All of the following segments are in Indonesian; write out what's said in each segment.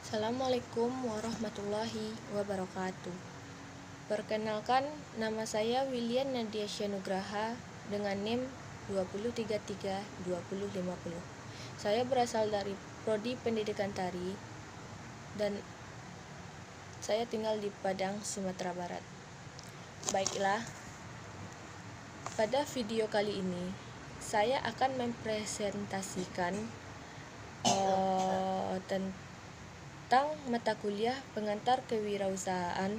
Assalamualaikum warahmatullahi wabarakatuh. Perkenalkan, nama saya William Nadia Syanugraha dengan NIM 20332050. Saya berasal dari Prodi Pendidikan Tari dan saya tinggal di Padang, Sumatera Barat. Baiklah, pada video kali ini saya akan mempresentasikan tentang mata kuliah pengantar kewirausahaan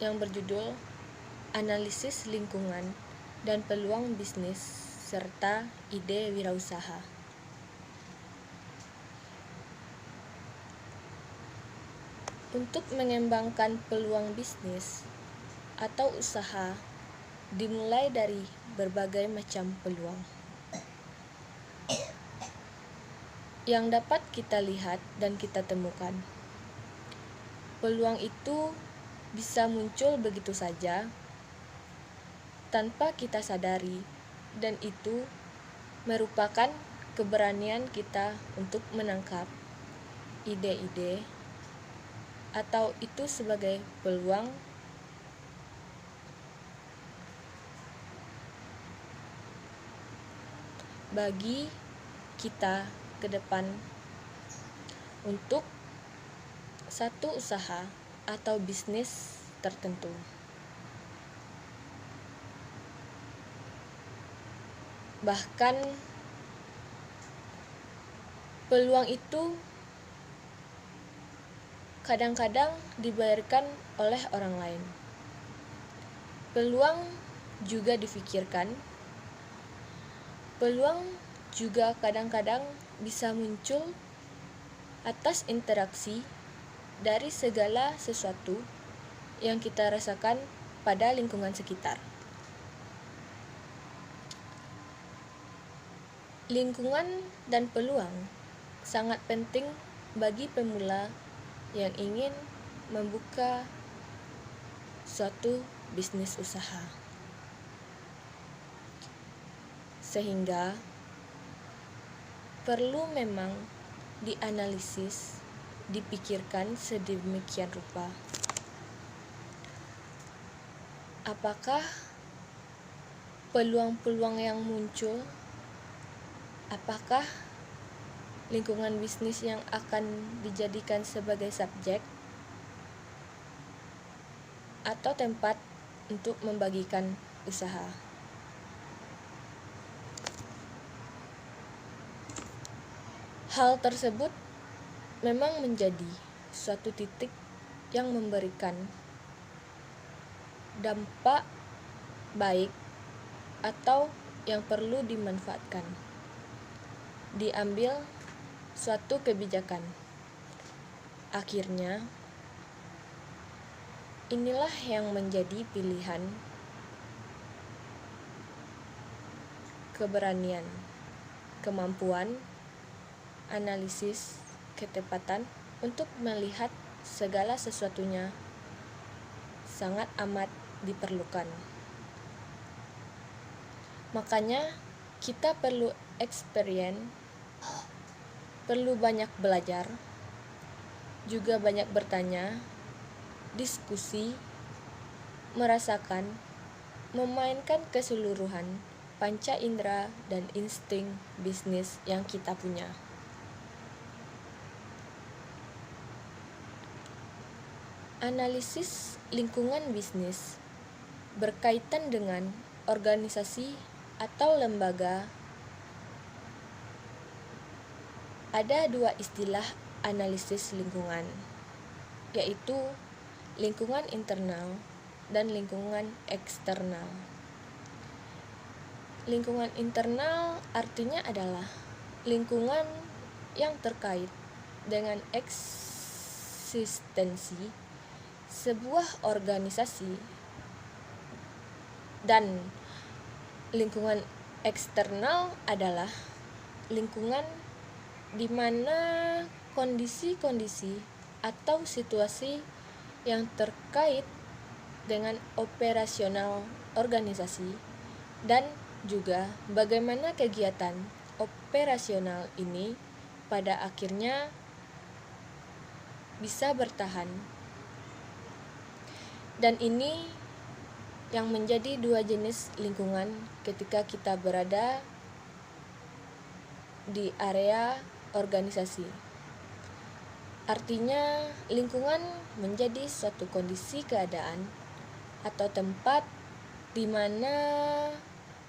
yang berjudul Analisis Lingkungan dan Peluang Bisnis serta Ide Wirausaha. Untuk mengembangkan peluang bisnis atau usaha dimulai dari berbagai macam peluang yang dapat kita lihat dan kita temukan. Peluang itu bisa muncul begitu saja tanpa kita sadari, dan itu merupakan keberanian kita untuk menangkap ide-ide atau itu sebagai peluang bagi kita ke depan untuk satu usaha atau bisnis tertentu. Bahkan peluang itu kadang-kadang dibayarkan oleh orang lain. Peluang juga difikirkan. Peluang juga kadang-kadang bisa muncul atas interaksi dari segala sesuatu yang kita rasakan pada lingkungan sekitar. Lingkungan dan peluang sangat penting bagi pemula yang ingin membuka suatu bisnis usaha. Sehingga perlu memang dianalisis, dipikirkan sedemikian rupa. Apakah peluang-peluang yang muncul, apakah lingkungan bisnis yang akan dijadikan sebagai subjek atau tempat untuk membagikan usaha. Hal tersebut memang menjadi suatu titik yang memberikan dampak baik atau yang perlu dimanfaatkan. Diambil suatu kebijakan. Akhirnya, inilah yang menjadi pilihan, keberanian, kemampuan, analisis, ketepatan untuk melihat segala sesuatunya sangat amat diperlukan. Makanya kita perlu experience, perlu banyak belajar, juga banyak bertanya, diskusi, merasakan, memainkan keseluruhan panca indera dan insting bisnis yang kita punya. Analisis lingkungan bisnis berkaitan dengan organisasi atau lembaga. Ada dua istilah analisis lingkungan, yaitu lingkungan internal dan lingkungan eksternal. Lingkungan internal artinya adalah lingkungan yang terkait dengan eksistensi sebuah organisasi, dan lingkungan eksternal adalah lingkungan di mana kondisi-kondisi atau situasi yang terkait dengan operasional organisasi dan juga bagaimana kegiatan operasional ini pada akhirnya bisa bertahan. Dan ini yang menjadi dua jenis lingkungan ketika kita berada di area organisasi. Artinya, lingkungan menjadi suatu kondisi keadaan atau tempat di mana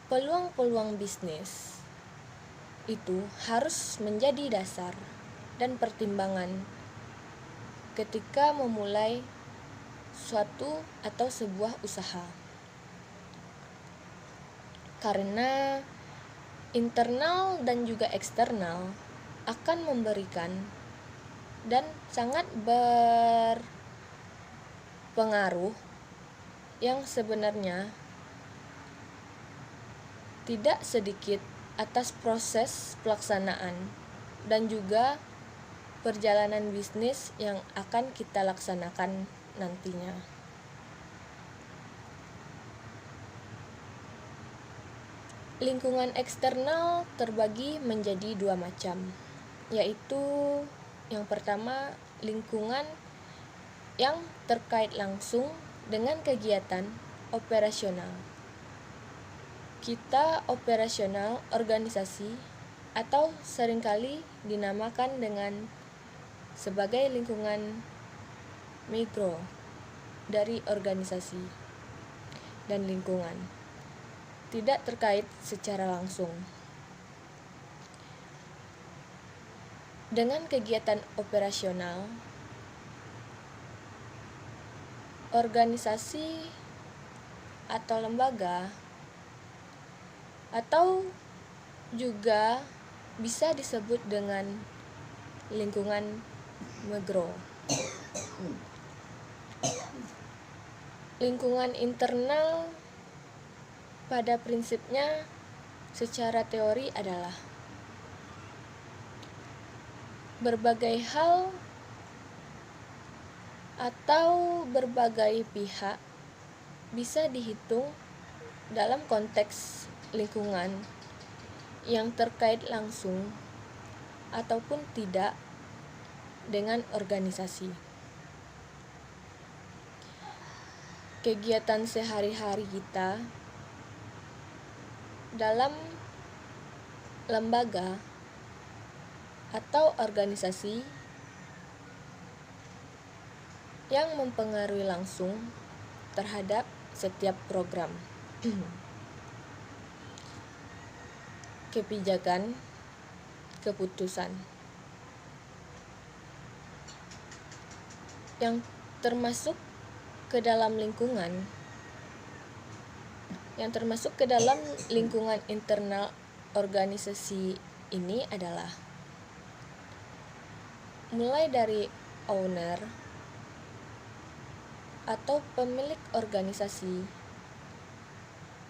peluang-peluang bisnis itu harus menjadi dasar dan pertimbangan ketika memulai suatu atau sebuah usaha. Karena internal dan juga eksternal akan memberikan dan sangat berpengaruh yang sebenarnya tidak sedikit atas proses pelaksanaan dan juga perjalanan bisnis yang akan kita laksanakan nantinya. Lingkungan eksternal terbagi menjadi dua macam, yaitu yang pertama lingkungan yang terkait langsung dengan kegiatan operasional. Kita operasional organisasi atau seringkali dinamakan dengan sebagai lingkungan mikro dari organisasi dan lingkungan, tidak terkait secara langsung dengan kegiatan operasional. Organisasi atau lembaga atau juga bisa disebut dengan lingkungan mikro. Lingkungan internal pada prinsipnya secara teori adalah berbagai hal atau berbagai pihak bisa dihitung dalam konteks lingkungan yang terkait langsung ataupun tidak dengan organisasi. Kegiatan sehari-hari kita dalam lembaga atau organisasi yang mempengaruhi langsung terhadap setiap program, kebijakan, keputusan yang termasuk ke dalam lingkungan internal organisasi ini adalah mulai dari owner atau pemilik organisasi,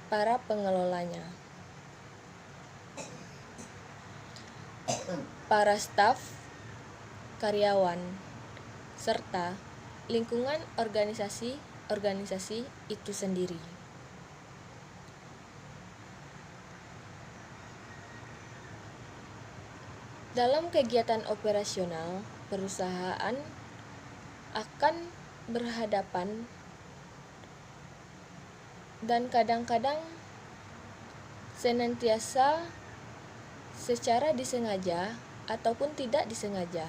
para pengelolanya, para staf, karyawan, serta lingkungan organisasi itu sendiri. Dalam kegiatan operasional, perusahaan akan berhadapan dan kadang-kadang senantiasa secara disengaja ataupun tidak disengaja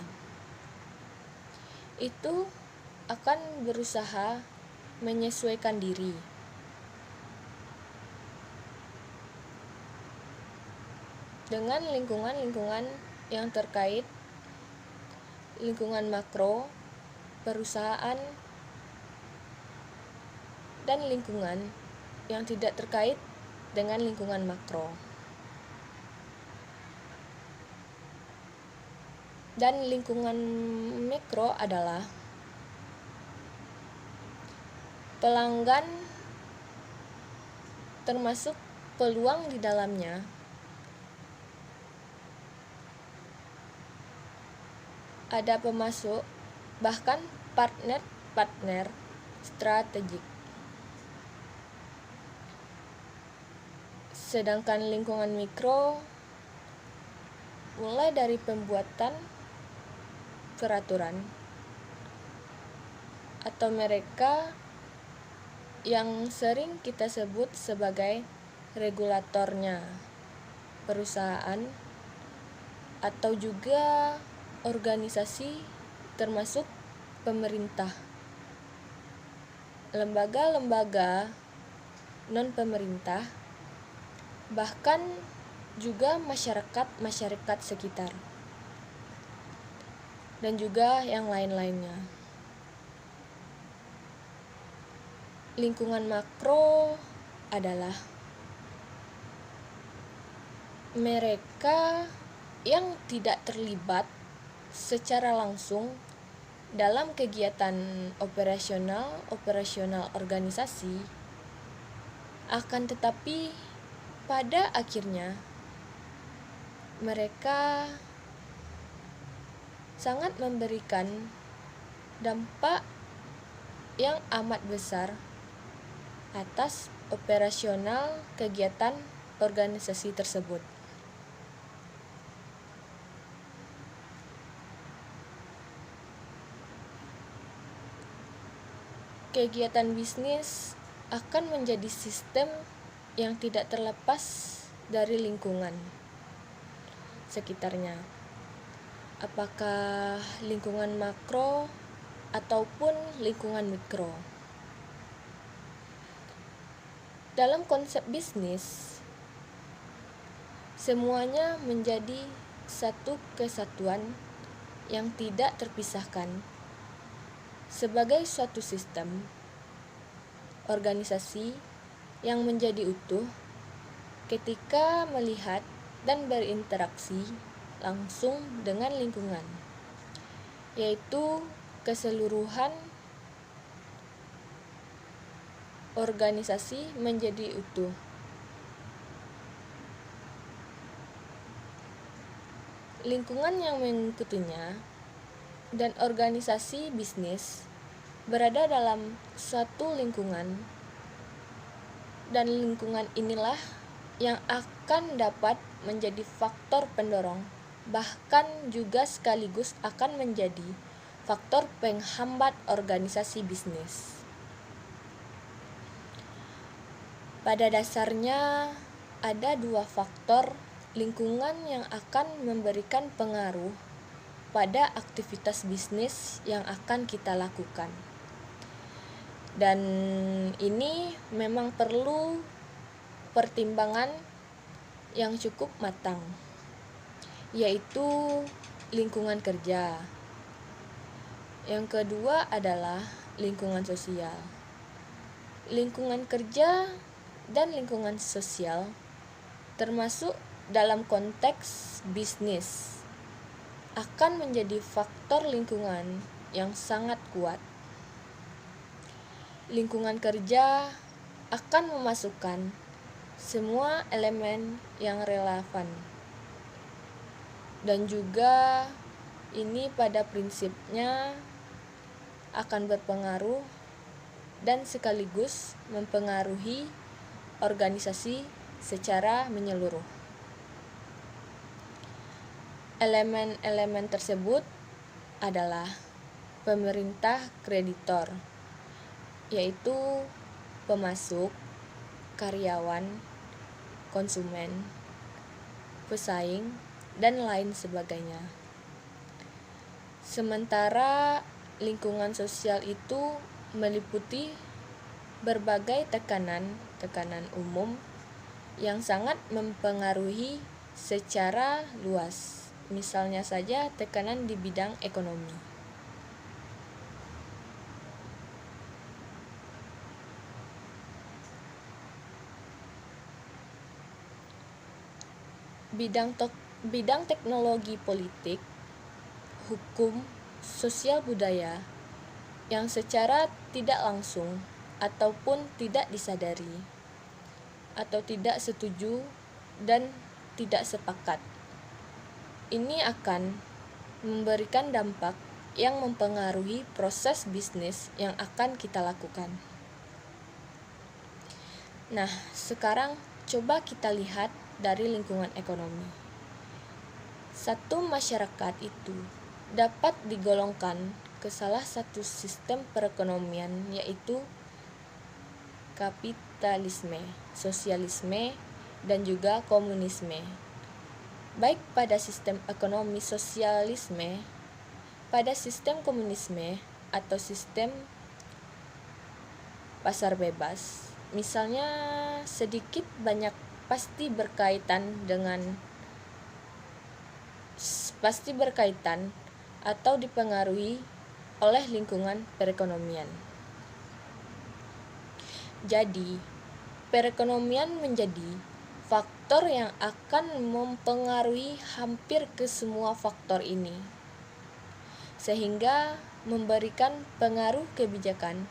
itu akan berusaha menyesuaikan diri dengan lingkungan yang terkait, lingkungan makro, perusahaan, dan lingkungan yang tidak terkait dengan lingkungan makro. Dan lingkungan mikro adalah pelanggan termasuk peluang di dalamnya, ada pemasok, bahkan partner strategik. Sedangkan lingkungan mikro mulai dari pembuatan peraturan atau mereka yang sering kita sebut sebagai regulatornya perusahaan atau juga organisasi termasuk pemerintah, lembaga-lembaga non-pemerintah, bahkan juga masyarakat sekitar, dan juga yang lain-lainnya. Lingkungan makro adalah mereka yang tidak terlibat secara langsung dalam kegiatan operasional organisasi, akan tetapi pada akhirnya mereka sangat memberikan dampak yang amat besar atas operasional kegiatan organisasi tersebut. Kegiatan bisnis akan menjadi sistem yang tidak terlepas dari lingkungan sekitarnya. Apakah lingkungan makro ataupun lingkungan mikro. Dalam konsep bisnis, semuanya menjadi satu kesatuan yang tidak terpisahkan sebagai suatu sistem organisasi yang menjadi utuh ketika melihat dan berinteraksi langsung dengan lingkungan, yaitu keseluruhan organisasi menjadi utuh. Lingkungan yang mengikutinya dan organisasi bisnis berada dalam suatu lingkungan, dan lingkungan inilah yang akan dapat menjadi faktor pendorong, bahkan juga sekaligus akan menjadi faktor penghambat organisasi bisnis. Pada dasarnya ada dua faktor lingkungan yang akan memberikan pengaruh pada aktivitas bisnis yang akan kita lakukan. Dan ini memang perlu pertimbangan yang cukup matang, yaitu lingkungan kerja. Yang kedua adalah lingkungan sosial. Lingkungan kerja dan lingkungan sosial termasuk dalam konteks bisnis akan menjadi faktor lingkungan yang sangat kuat. Lingkungan kerja akan memasukkan semua elemen yang relevan, dan juga ini pada prinsipnya akan berpengaruh dan sekaligus mempengaruhi organisasi secara menyeluruh. Elemen-elemen tersebut adalah pemerintah kreditor, yaitu pemasok, karyawan, konsumen, pesaing, dan lain sebagainya. Sementara lingkungan sosial itu meliputi berbagai tekanan umum yang sangat mempengaruhi secara luas. Misalnya saja tekanan di bidang ekonomi. Bidang teknologi politik, hukum, sosial budaya yang secara tidak langsung ataupun tidak disadari atau tidak setuju dan tidak sepakat, ini akan memberikan dampak yang mempengaruhi proses bisnis yang akan kita lakukan. Nah, sekarang coba kita lihat dari lingkungan ekonomi. Satu masyarakat itu dapat digolongkan ke salah satu sistem perekonomian, yaitu kapitalisme, sosialisme, dan juga komunisme. Baik pada sistem ekonomi sosialisme, pada sistem komunisme, atau sistem pasar bebas. Misalnya sedikit banyak pasti berkaitan atau dipengaruhi oleh lingkungan perekonomian. Jadi, perekonomian menjadi faktor yang akan mempengaruhi hampir ke semua faktor ini, sehingga memberikan pengaruh kebijakan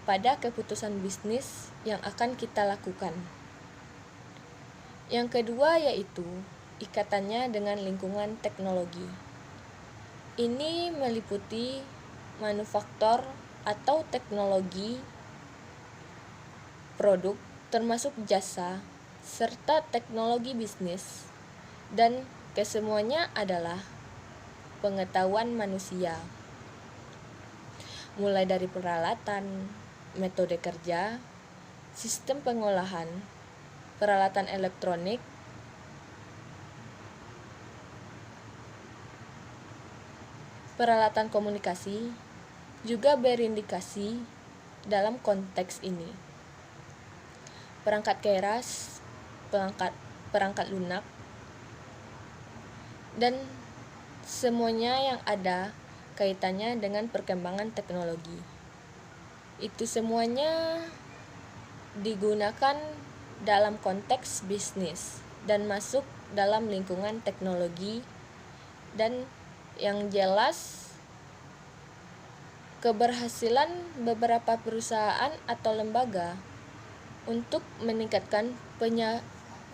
pada keputusan bisnis yang akan kita lakukan. Yang kedua yaitu ikatannya dengan lingkungan teknologi. Ini meliputi manufaktur atau teknologi, produk termasuk jasa, serta teknologi bisnis, dan kesemuanya adalah pengetahuan manusia. Mulai dari peralatan, metode kerja, sistem pengolahan, peralatan elektronik, peralatan komunikasi, juga berindikasi dalam konteks ini. Perangkat keras, perangkat lunak, dan semuanya yang ada kaitannya dengan perkembangan teknologi. Itu semuanya digunakan dalam konteks bisnis dan masuk dalam lingkungan teknologi, dan yang jelas keberhasilan beberapa perusahaan atau lembaga untuk meningkatkan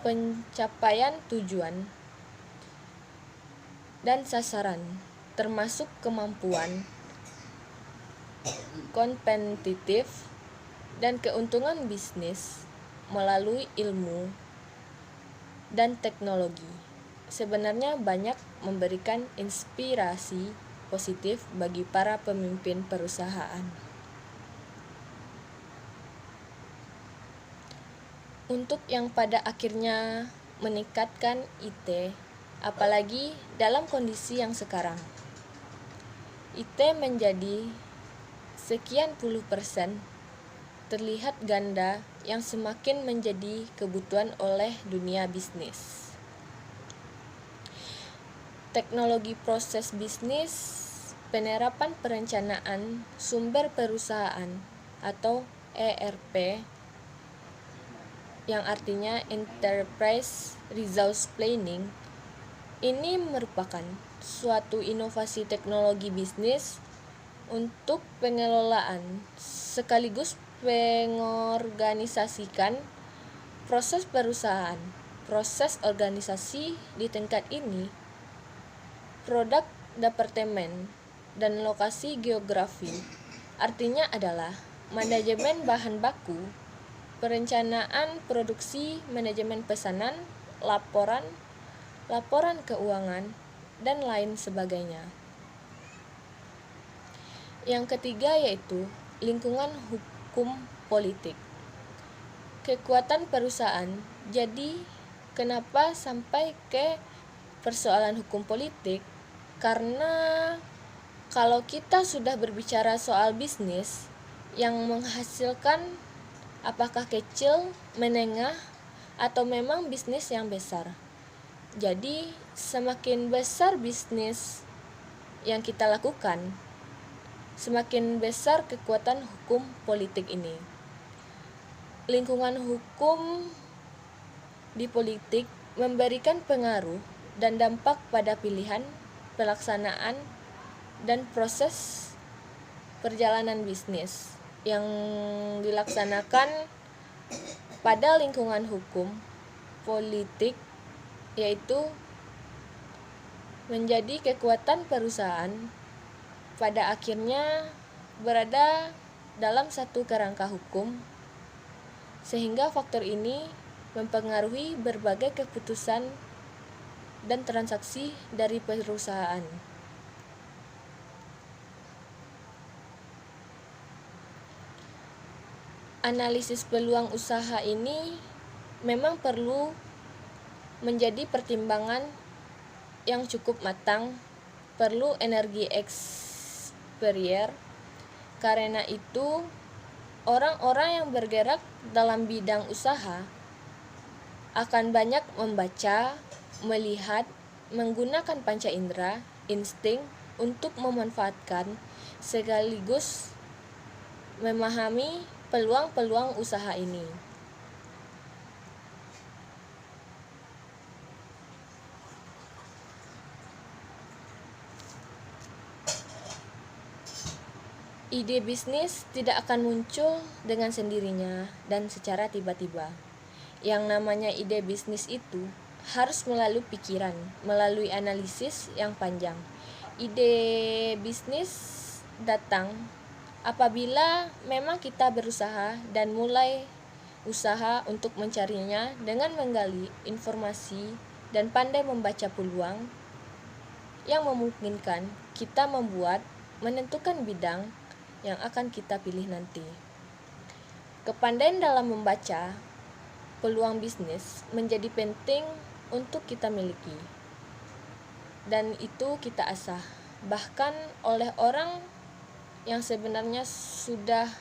pencapaian tujuan dan sasaran, termasuk kemampuan kompetitif dan keuntungan bisnis melalui ilmu dan teknologi, sebenarnya banyak memberikan inspirasi positif bagi para pemimpin perusahaan. Untuk yang pada akhirnya meningkatkan IT, apalagi dalam kondisi yang sekarang. IT menjadi sekian puluh persen terlihat ganda yang semakin menjadi kebutuhan oleh dunia bisnis. Teknologi proses bisnis, penerapan perencanaan sumber perusahaan atau ERP, yang artinya Enterprise Resource Planning, ini merupakan suatu inovasi teknologi bisnis untuk pengelolaan sekaligus mengorganisasikan proses perusahaan. Proses organisasi di tingkat ini, produk departemen, dan lokasi geografi, artinya adalah manajemen bahan baku, perencanaan produksi, manajemen pesanan, laporan keuangan, dan lain sebagainya. Yang ketiga yaitu lingkungan hukum politik. Kekuatan perusahaan. Jadi, kenapa sampai ke persoalan hukum politik? Karena kalau kita sudah berbicara soal bisnis yang menghasilkan apakah kecil, menengah, atau memang bisnis yang besar. Jadi, semakin besar bisnis yang kita lakukan, semakin besar kekuatan hukum politik ini. Lingkungan hukum di politik memberikan pengaruh dan dampak pada pilihan, pelaksanaan, dan proses perjalanan bisnis yang dilaksanakan pada lingkungan hukum politik, yaitu menjadi kekuatan perusahaan pada akhirnya berada dalam satu kerangka hukum, sehingga faktor ini mempengaruhi berbagai keputusan dan transaksi dari perusahaan. Analisis peluang usaha ini memang perlu menjadi pertimbangan yang cukup matang, perlu energi eksperien. Karena itu, orang-orang yang bergerak dalam bidang usaha akan banyak membaca, melihat, menggunakan panca indera, insting untuk memanfaatkan sekaligus memahami peluang-peluang usaha ini. Ide bisnis tidak akan muncul dengan sendirinya dan secara tiba-tiba. Yang namanya ide bisnis itu harus melalui pikiran, melalui analisis yang panjang. Ide bisnis datang apabila memang kita berusaha dan mulai usaha untuk mencarinya dengan menggali informasi dan pandai membaca peluang yang memungkinkan kita menentukan bidang yang akan kita pilih nanti. Kepandaian dalam membaca peluang bisnis menjadi penting untuk kita miliki, dan itu kita asah bahkan oleh orang yang sebenarnya sudah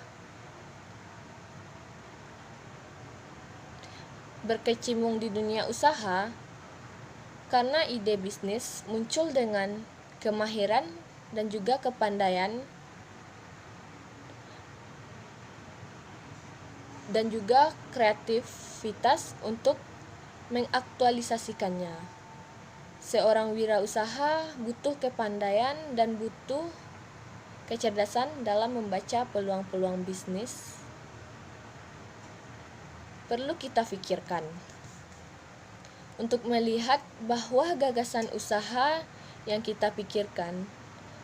berkecimpung di dunia usaha, karena ide bisnis muncul dengan kemahiran dan juga kepandaian dan juga kreativitas untuk mengaktualisasikannya. Seorang wirausaha butuh kepandaian dan butuh kecerdasan dalam membaca peluang-peluang bisnis. Perlu kita pikirkan untuk melihat bahwa gagasan usaha yang kita pikirkan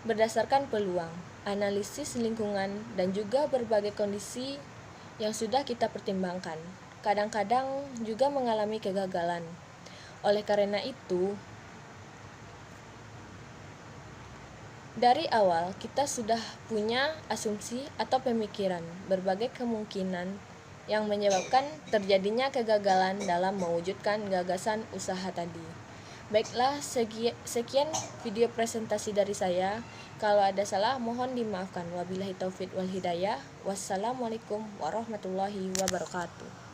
berdasarkan peluang, analisis lingkungan, dan juga berbagai kondisi yang sudah kita pertimbangkan. Kadang-kadang juga mengalami kegagalan. Oleh karena itu, dari awal kita sudah punya asumsi atau pemikiran berbagai kemungkinan yang menyebabkan terjadinya kegagalan dalam mewujudkan gagasan usaha tadi. Baiklah, sekian video presentasi dari saya. Kalau ada salah mohon dimaafkan. Wabillahi taufik wal hidayah. Wassalamualaikum warahmatullahi wabarakatuh.